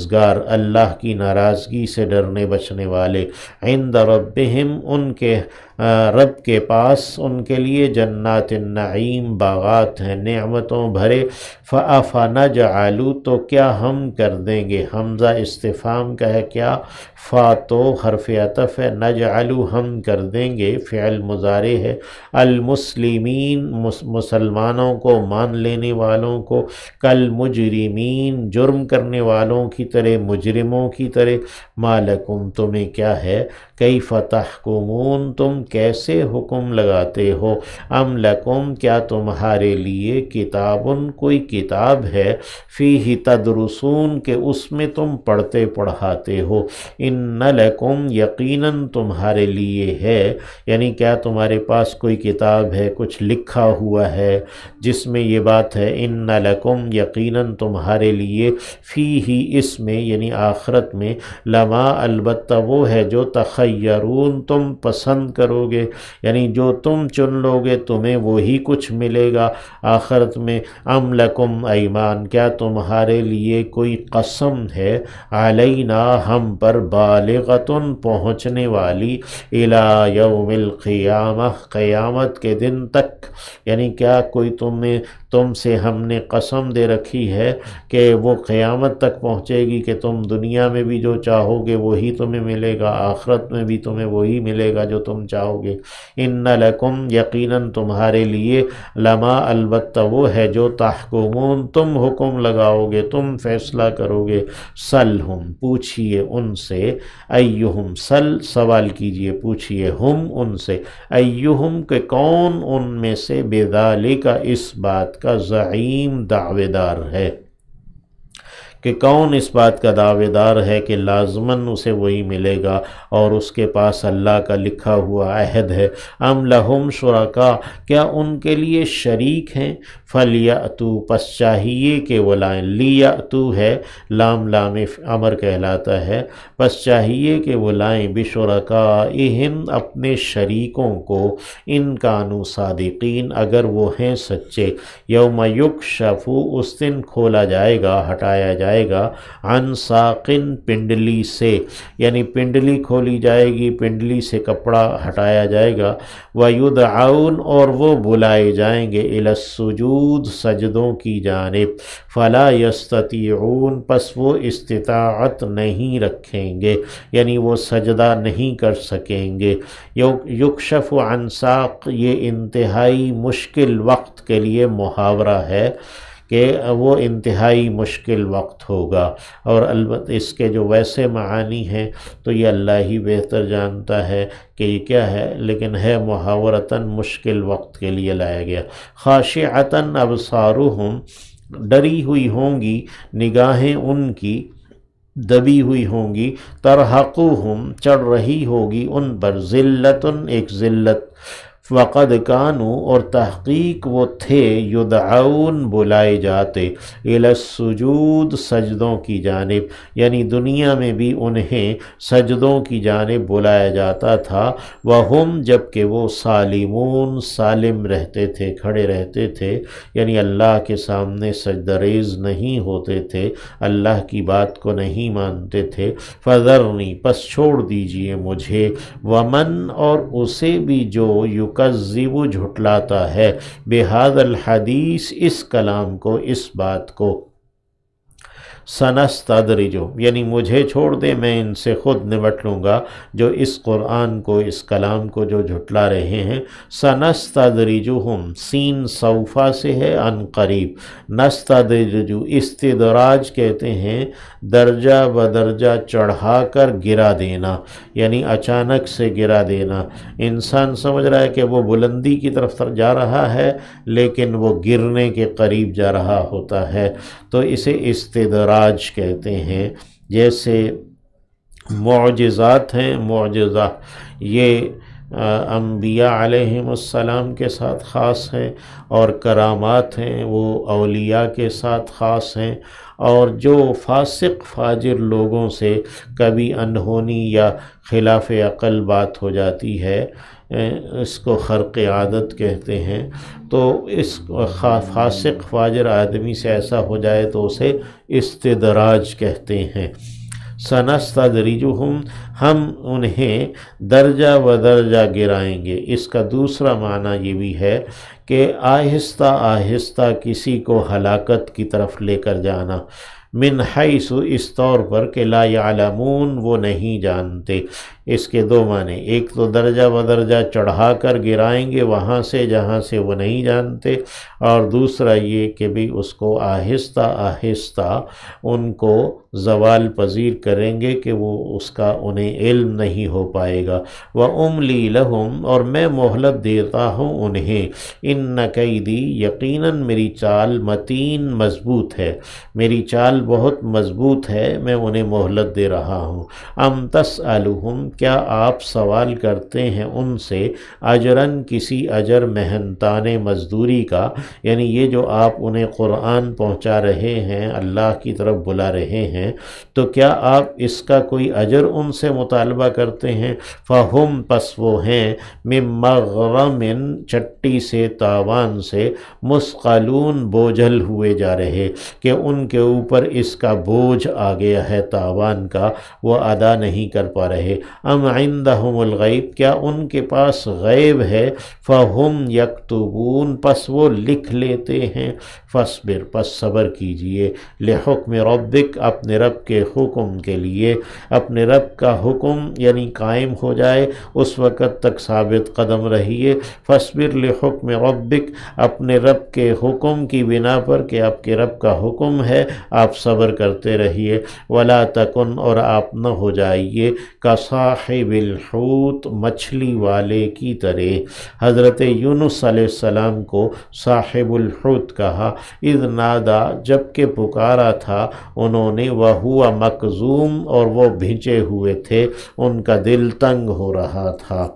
پرہیزگار، اللہ کی ناراضگی سے ڈرنے بچنے والے، عند ربہم ان کے رب کے پاس ان کے لیے جنات النعیم باغات ہیں نعمتوں بھرے، فَأَفَنَجْعَلُ تو کیا ہم کر دیں گے، حمزہ استفہام کا ہے کیا، فا تو حرف عطف ہے، نجعل ہم کر دیں گے فعل مضارع ہے، المسلمین مسلمانوں کو مان لینے والوں کو، کالمجرمین جرم کرنے والوں کی طرح، مجرموں کی طرح، ما لکم تمہیں کیا ہے، کیف تحکمون تم کیسے حکم لگاتے ہو، ام لکم کیا تمہارے لیے کتابن کوئی کتاب ہے، فیہ تدرسون کہ اس میں تم پڑھتے پڑھاتے ہو، ان لکم یقیناً تمہارے لیے ہے، یعنی کیا تمہارے پاس کوئی کتاب ہے، کچھ لکھا ہوا ہے جس میں یہ بات ہے، ان لکم یقیناً تمہارے لیے، فیہ اس میں یعنی آخرت میں، لما البتہ وہ ہے جو تخیرون تم پسند کرو گے، یعنی جو تم چن لو گے تمہیں وہی کچھ ملے گا آخرت میں، ام لکم ایمان کیا تمہارے لیے کوئی قسم ہے، علینا ہم پر، بالغتن پہنچنے والی، الی یوم القیامہ قیامت کے دن تک، یعنی کیا کوئی تم سے ہم نے قسم دے رکھی ہے کہ وہ قیامت تک پہنچے گی کہ تم دنیا میں بھی جو چاہو گے وہی تمہیں ملے گا، آخرت میں بھی تمہیں وہی ملے گا جو تم چاہو گے، ان لکم یقیناً تمہارے لیے، لما البتہ وہ ہے جو تحکمون تم حکم لگاؤ گے، تم فیصلہ کرو گے، سلہم پوچھئے ان سے، ایہم سوال کیجئے پوچھئے، ہم ان سے، ایہم کہ کون ان میں سے، بذالک اس بات کا، زعیم دعوے دار ہے، کہ کون اس بات کا دعوے دار ہے کہ لازماً اسے وہی ملے گا اور اس کے پاس اللہ کا لکھا ہوا عہد ہے، ام لہم شرکاء کیا ان کے لیے شریک ہیں، فلیأتوا پس چاہیے کہ وہ لائیں، لیأتو ہے لام امر کہلاتا ہے، پس چاہیے کہ وہ لائیں، بشرکائہم اپنے شریکوں کو، ان کانوا صادقین اگر وہ ہیں سچے، یوم یکشف اس دن کھولا جائے گا، ہٹایا جائے گا، عن ساقن پنڈلی سے، یعنی پنڈلی کھولی جائے گی، پنڈلی سے کپڑا ہٹایا جائے گا، وَيُدْعَوْنَ اور وہ بلائے جائیں گے، إِلَى السُّجُودِ سجدوں کی جانب، فَلَا يَسْتَطِيعُونَ پس وہ استطاعت نہیں رکھیں گے، یعنی وہ سجدہ نہیں کر سکیں گے، یکشف عن ساق یہ انتہائی مشکل وقت کے لیے محاورہ ہے کہ وہ انتہائی مشکل وقت ہوگا، اور البتہ اس کے جو ویسے معانی ہیں تو یہ اللہ ہی بہتر جانتا ہے کہ یہ کیا ہے، لیکن ہے محاورتاً مشکل وقت کے لیے لایا گیا، خاشعتاً ابصارہم ڈری ہوئی ہوں گی نگاہیں ان کی، دبی ہوئی ہوں گی، ترحقہم چڑھ رہی ہوگی ان پر، ذلتن ایک ذلت، وقد کانوا اور تحقیق وہ تھے، یدعون بلائے جاتے، الی السجود سجدوں کی جانب، یعنی دنیا میں بھی انہیں سجدوں کی جانب بلایا جاتا تھا، وہم جبکہ وہ سالمون سالم رہتے تھے، کھڑے رہتے تھے، یعنی اللہ کے سامنے سجدہ ریز نہیں ہوتے تھے، اللہ کی بات کو نہیں مانتے تھے، فذرنی پس چھوڑ دیجئے مجھے، ومن اور اسے بھی جو یکذب جھٹلاتا ہے، بہذا الحدیث اس کلام کو، اس بات کو، سنستدرجو یعنی مجھے چھوڑ دے میں ان سے خود نمٹ لوں گا، جو اس قرآن کو اس کلام کو جو جھٹلا رہے ہیں، سنستدرجہم سین سوفا سے ہے عن قریب، نستدرجو استدراج کہتے ہیں درجہ بدرجہ چڑھا کر گرا دینا، یعنی اچانک سے گرا دینا، انسان سمجھ رہا ہے کہ وہ بلندی کی طرف جا رہا ہے لیکن وہ گرنے کے قریب جا رہا ہوتا ہے، تو اسے استدراج کہتے ہیں، جیسے معجزات ہیں، معجزہ یہ انبیاء علیہم السلام کے ساتھ خاص ہیں، اور کرامات ہیں وہ اولیاء کے ساتھ خاص ہیں، اور جو فاسق فاجر لوگوں سے کبھی انہونی یا خلاف عقل بات ہو جاتی ہے، اس کو خرق عادت کہتے ہیں، تو اس فاسق فاجر آدمی سے ایسا ہو جائے تو اسے استدراج کہتے ہیں۔ سنستدرجہم، ہم انہیں درجہ و درجہ گرائیں گے۔ اس کا دوسرا معنی یہ بھی ہے کہ آہستہ آہستہ کسی کو ہلاکت کی طرف لے کر جانا، من حیث، اس طور پر کہ لا یعلمون، وہ نہیں جانتے۔ اس کے دو معنی، ایک تو درجہ و درجہ چڑھا کر گرائیں گے وہاں سے جہاں سے وہ نہیں جانتے، اور دوسرا یہ کہ بھی اس کو آہستہ آہستہ ان کو زوال پذیر کریں گے کہ وہ اس کا انہیں علم نہیں ہو پائے گا۔ وَأُمْلِي لَهُمْ، اور میں مہلت دیتا ہوں انہیں، إِنَّ كَيْدِي، یقیناً میری چال متین، مضبوط ہے، میری چال بہت مضبوط ہے، میں انہیں مہلت دے رہا ہوں۔ ام تسألہم، کیا آپ سوال کرتے ہیں ان سے، اجراً، کسی اجر، محنتانے، مزدوری کا، یعنی یہ جو آپ انہیں قرآن پہنچا رہے ہیں، اللہ کی طرف بلا رہے ہیں، تو کیا آپ اس کا کوئی اجر ان سے مطالبہ کرتے ہیں؟ فہم، پس وہ ہیں، من مغرم، چٹی سے، تاوان سے، مثقلون، بوجھل ہوئے جا رہے، کہ ان کے اوپر اس کا بوجھ آ گیا ہے تاوان کا، وہ ادا نہیں کر پا رہے۔ ام عندہم الغیب، کیا ان کے پاس غیب ہے؟ فہم یکتبون، پس وہ لکھ لیتے ہیں۔ فاصبر، پس صبر کیجئے، لحکم ربک، اپنے رب کے حکم کے لیے، اپنے رب کا حکم یعنی قائم ہو جائے اس وقت تک ثابت قدم رہیے۔ فاصبر لحکم ربک، اپنے رب کے حکم کی بنا پر کہ آپ کے رب کا حکم ہے، آپ صبر کرتے رہیے۔ ولا تکن، اور آپ نہ ہو جائیے، کصاحب الحوت، مچھلی والے کی طرح۔ حضرت یونس علیہ السلام کو صاحب الحوت کہا، اذ نادا، جب کہ پکارا تھا انہوں نے، وہو مکظوم، اور وہ بھیجے ہوئے تھے، ان کا دل تنگ ہو رہا تھا۔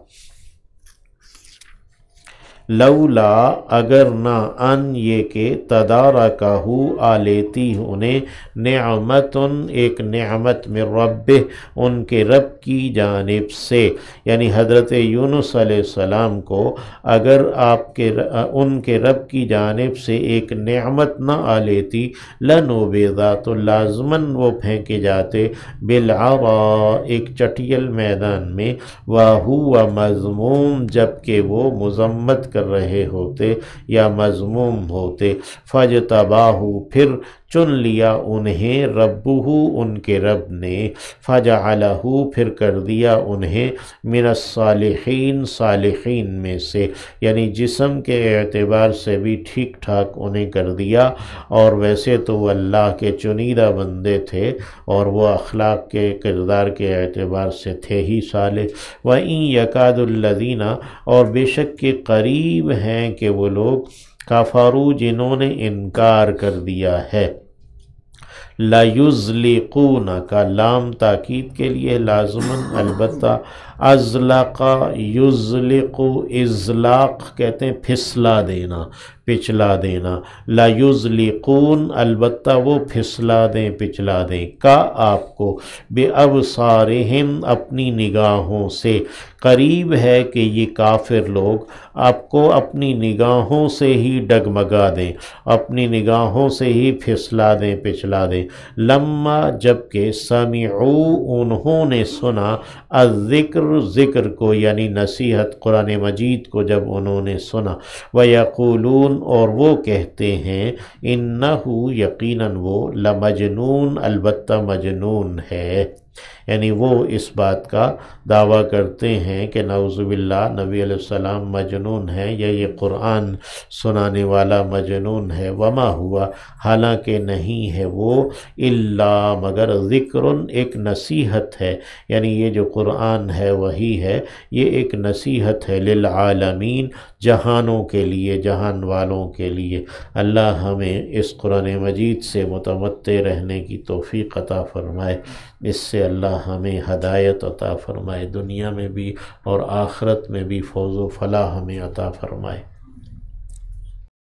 لولا، اگر نہ، ان، یہ کہ، تدارکہ، آ لیتی انہیں، نعمتن، ایک نعمت، من ربہ، ان کے رب کی جانب سے، یعنی حضرت یونس علیہ السلام کو اگر ان کے رب کی جانب سے ایک نعمت نہ آ لیتی، لنبذ، تو لازماً وہ پھینکے جاتے، بالعراء، ایک چٹیل میدان میں، وہو مذموم، جبکہ وہ مذمت کر رہے ہوتے یا مذموم ہوتے۔ فاجتباہ، پھر چن لیا انہیں، ربہ، ان کے رب نے، فجعلہ، پھر کر دیا انہیں، من الصالحین، صالحین میں سے، یعنی جسم کے اعتبار سے بھی ٹھیک ٹھاک انہیں کر دیا، اور ویسے تو وہ اللہ کے چنیدہ بندے تھے، اور وہ اخلاق کے، کردار کے اعتبار سے تھے ہی صالح۔ وَإِن يَكَادُ الَّذِينَ، اور بے شک کہ قریب ہیں کہ وہ لوگ، کفروا، جنہوں نے انکار کر دیا ہے، لَيُزْلِقُونَكَ، لام تاکید کے لیے لازماً، البتہ، ازلق، یزلق، ازلاق کہتے ہیں پھسلا دینا، پچلا دینا، لَيُزْلِقُونَ، البتہ وہ پھسلا دیں، پچلا دیں، کا، آپ کو، بِأَبْصَارِهِمْ، اپنی نگاہوں سے، قریب ہے کہ یہ کافر لوگ آپ کو اپنی نگاہوں سے ہی ڈگمگا دیں، اپنی نگاہوں سے ہی پھسلا دیں، پچلا دیں۔ لما، جبکہ، سمعوا، انہوں نے سنا، الذکر، ذکر کو، یعنی نصیحت قرآن مجید کو جب انہوں نے سنا، وَيَقُولُونَ، اور وہ کہتے ہیں، إِنَّهُ، یقیناً وہ، لمجنون، البتہ مجنون ہے، یعنی وہ اس بات کا دعویٰ کرتے ہیں کہ نعوذ باللہ نبی علیہ السلام مجنون ہے، یا یہ قرآن سنانے والا مجنون ہے۔ وما ہوا، حالانکہ نہیں ہے وہ، الا، مگر، ذکر، ایک نصیحت ہے، یعنی یہ جو قرآن ہے وہی ہے، یہ ایک نصیحت ہے للعالمین، جہانوں کے لیے، جہان والوں کے لیے۔ اللہ ہمیں اس قرآن مجید سے متمتع رہنے کی توفیق عطا فرمائے، اس سے اللہ ہمیں ہدایت عطا فرمائے، دنیا میں بھی اور آخرت میں بھی فوز و فلاح ہمیں عطا فرمائے۔